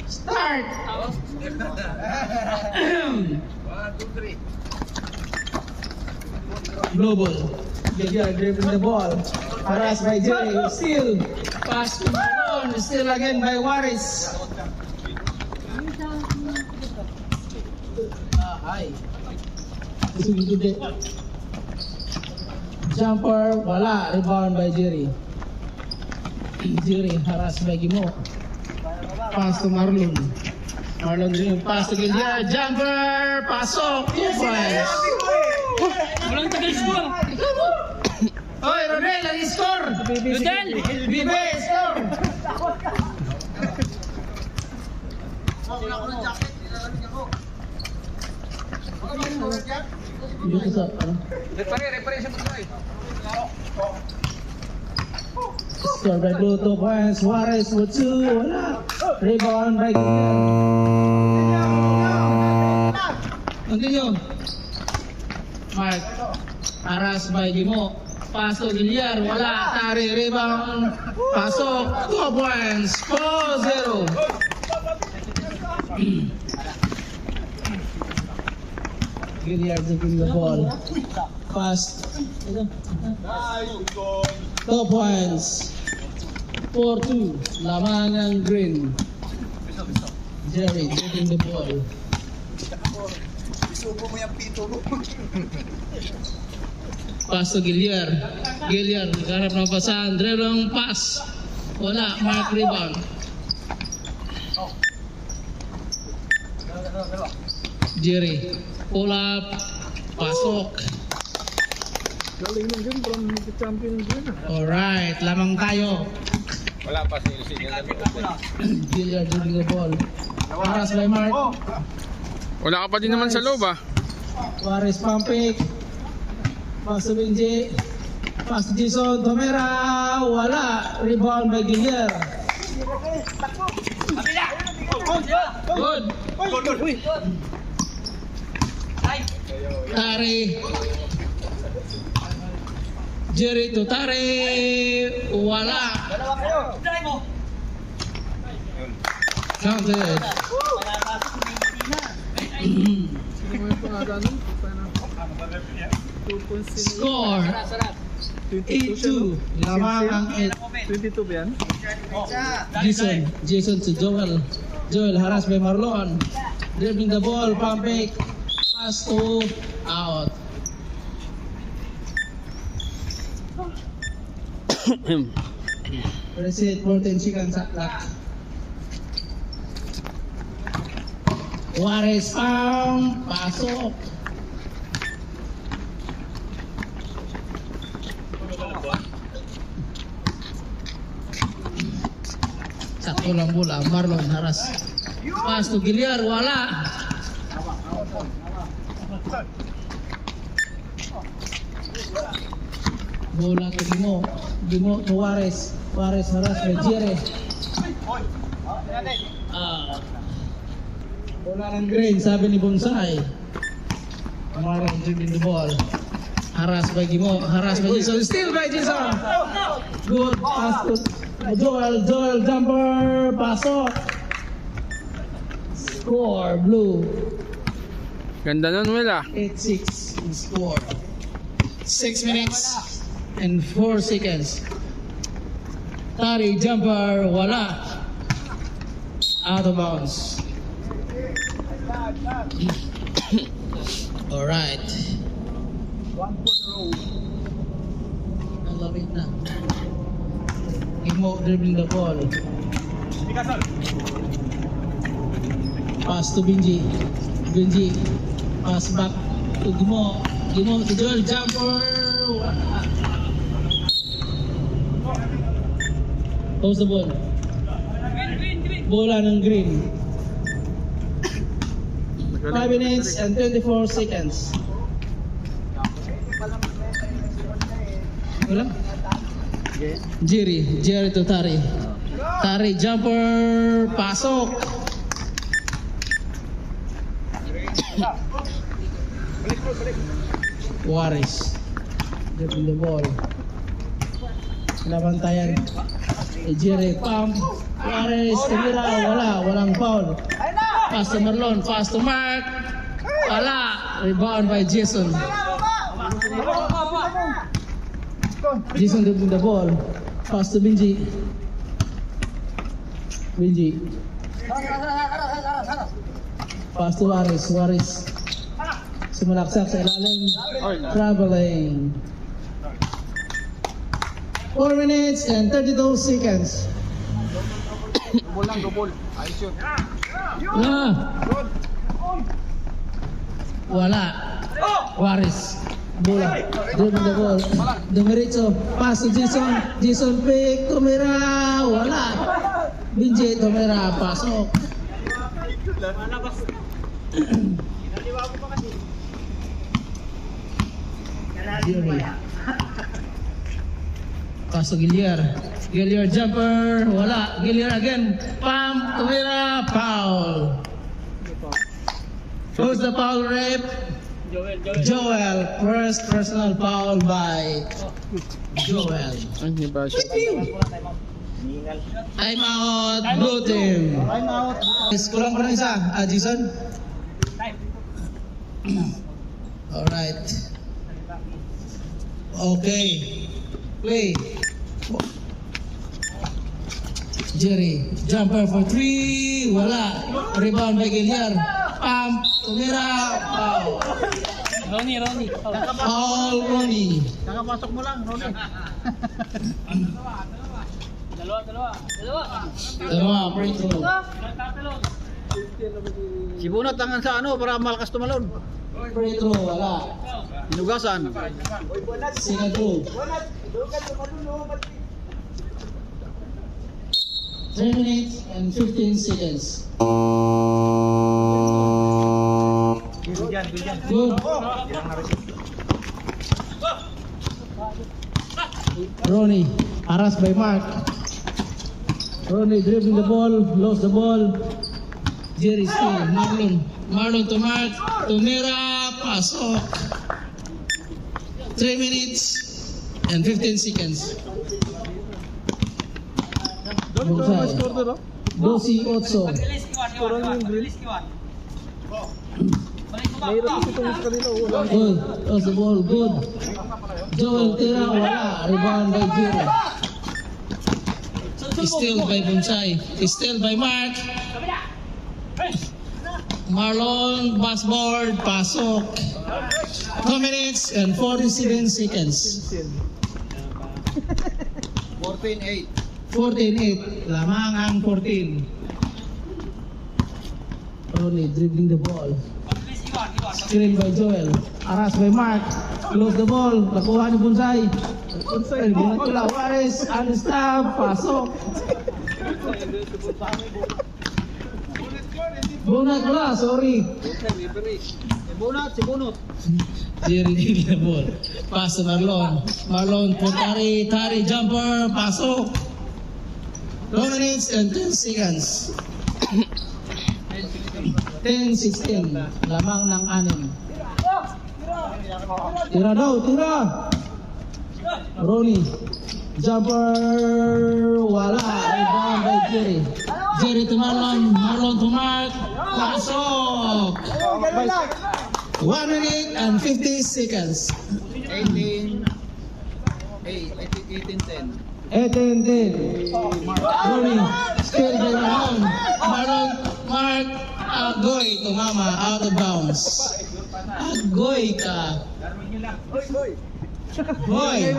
Start! 1, 2, 3. Global. Gilyar dribbling the ball. Harassed by Jerry. Still. Pass to Marlon. Still again by Waris. Ay. Sige. Jumper. Wala. Rebound by Jerry. Jerry harassed by Gimo. Pass to Marlon. Marlon rin. Pass to Gilyar. Jumper. Pasok. 2 points. Walang tagal score. Oy, Rodel, ang score! Rodel! Bibe, score! Dito sa, ano? Reparation mo tayo. Score by Blue, 2 points. Suarez with 2. Wala. Rebound by Gilyar. Continue. Mark. Aras by Gimo. Pasok Gilyar. Wala. Tari. Rebound. Pasok. 2 points. 4-0. Gilyar taking the ball. Fast. 2 points. 4-2. Laman ng green. Jerry taking the ball. Isubo mo yung pito mo. Pass to Gilyar. Gilyar, nagharap ng pasan. Dribble pass. Wala. Mark rebound. Jerry. Pull up. Pasok. Galing ng game from the champion game. Alright. Lamang tayo. Wala pa si Gilyar dribbling the ball. Paras by Mark. Wala ka pa din naman sa loob ah. Suarez pumping. Pass to Benji. Pass to Jason. Tomera. Wala. Rebound by Gilyar. Good. Tari. Jerry to Tari. Wala. Counted. Score 8-2. Lamang ang 22 ba yan? Jason to Joel. Joel harassed by Marlon. Dribbling the ball, pump fake. Pass to out. Reset 14 seconds at clock. Juarez pasok. Sakto lang bola, Marlon haras. Pass to Gilyar, wala. Bola to Gimo to Juarez. Juarez haras by Jerry. Bola ng green, sabi ni Bonsai. Marlon dribbling the ball. Haras by Gimo, haras by Jason. Still by Jason. Good pass to Joel jumper, pasok. Score, blue. Ganda nun, Will ah. 8-6 in score. 6 minutes and 4 seconds. Tari jumper, wala. Out of bounds. Alright. Ang lapit na. Gimo dribbling the ball. Pass to Benji. Pass back to Gimo to Joel, jumper. How's the ball? Bola ng green. 5 minutes and 24 seconds. Wala? Jerry to Tari. Tari jumper, pasok. Juarez dribbling the ball. Nabantayan. Jerry, pump. Juarez, tumira, wala. Walang foul. Pass to Marlon, pass to Mark. Wala. Rebound by Jason. Jason dribbling the ball. Pass to Benji. Benji. Pass to Juarez. Juarez. Sumalaksak sa ilalim. Traveling. 4 minutes and 32 seconds. Double lang, double. Ayos yun. Wala. Juarez. Bola. Dribbling the ball. Dumiritso. Pass to Jason. Jason pick. Tumira. Wala. Benji tumira. Pasok. Jerry. Pass to Giliar. Giliar jumper. Wala. Giliar again. Pump. Tumira. Foul. Who's the foul rep? Joel. First personal foul by Joel. Ay, hindi ba siya? Time out. Blue team. Time out. Kulang pa ng isa. Jason? Alright. Okay. Play. Jerry. Jumper for 3. Wala. Rebound by Giliar. Pump. Tumira. Foul. Ronnie. Foul Ronnie. Nakapasok mo lang, Ronnie. Dalawa. Free throw. Si Bunot ang sa ano para malakas tumalon. Free throw. Wala. Hinugasan. Second throw. 3 minutes and 15 seconds. Good. Ronnie, harassed by Mark. Ronnie dribbling the ball, lost the ball. Jerry still, Marlon to Mark. Tumira, pasok. 3 minutes and 15 seconds. Bonsai. 12-8. Mayroon ito sa kanila. Good. Lost the ball. Good. Joel tira. Wala. Rebound by Jerry. Steal by Bonsai. Steal by Mark. Marlon. Passboard. Pasok. 2 minutes and 47 seconds. 14-8. 14-8. Lamang ang 14. Ronnie dribbling the ball. Screen by Joel. Arras by Mark. Close the ball. Nakuha ni Bonsai. Bonsai. Binatula. Juarez. Unstaff. Pasok. Bunat wala. Sorry. Si Bunot. Jerry dribbling the ball. Pass to Marlon. Marlon for Tari jumper. Pasok. 2 minutes and 10 seconds. 10-16. Lamang ng 6. Tira daw, tira. Ronnie. Jumper. Wala. Rebound by Jerry. Jerry to Marlon. Marlon to Mark. Pasok. 1 minute and 50 seconds. 18-10. 18-10. Ronnie. Still by Marlon. Marlon. Mark. Agoy. Tumama. Out of bounds. Agoy ka. Boy.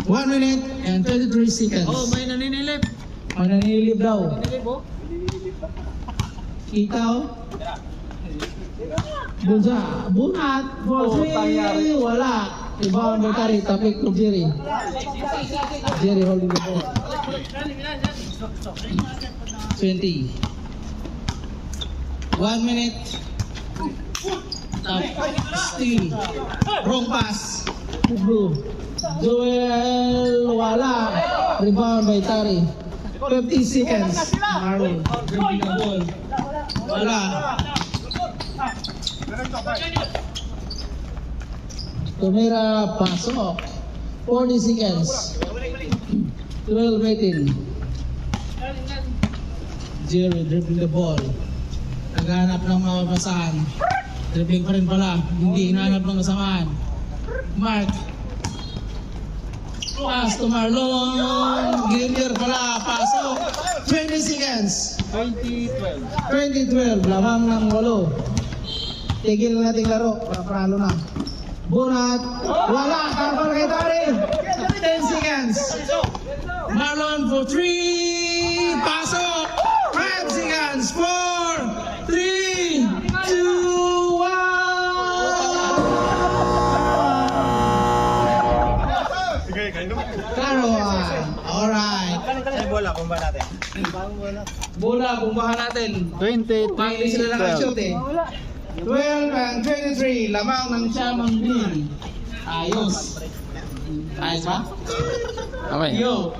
1 minute and 23 seconds. Oh, may naninilip. Mananilip daw. Naninilip oh. Ikaw? Bunsa. Bunat. Ball 3. Wala. Rebound by Tari. Tapik to Jerry. Jerry holding the ball. 20. 1 minute. Tap. Steal. Wrong pass. Blue. Joel. Wala. Rebound by Tari. 50 seconds. Marlon. Dribbling the ball. Wala. Tumira, pasok. 40 seconds. 12-18. Jerry dribbling the ball. Naghanap ng mababasahan. Dribbling pa rin pala. Hindi hinahanap ng kasamaan. Mark. Pass to Marlon. Gillier pala. Pasok. 20 seconds. 2012. Lamang ng 8. Tigil na nating laro. Para na. Bunat. Wala. Kapal kay Tari. 10 seconds. Marlon for 3. Pasok. 5 seconds. 4, 3, 2, 1. Karawan. Alright. Bola, bomba natin. Bola, bumbahan natin. 20, Pangili sila ng shoot eh. 12 and 23. Lamang ng Chamang B. Ayos. Ayos ba? Okay. Yo.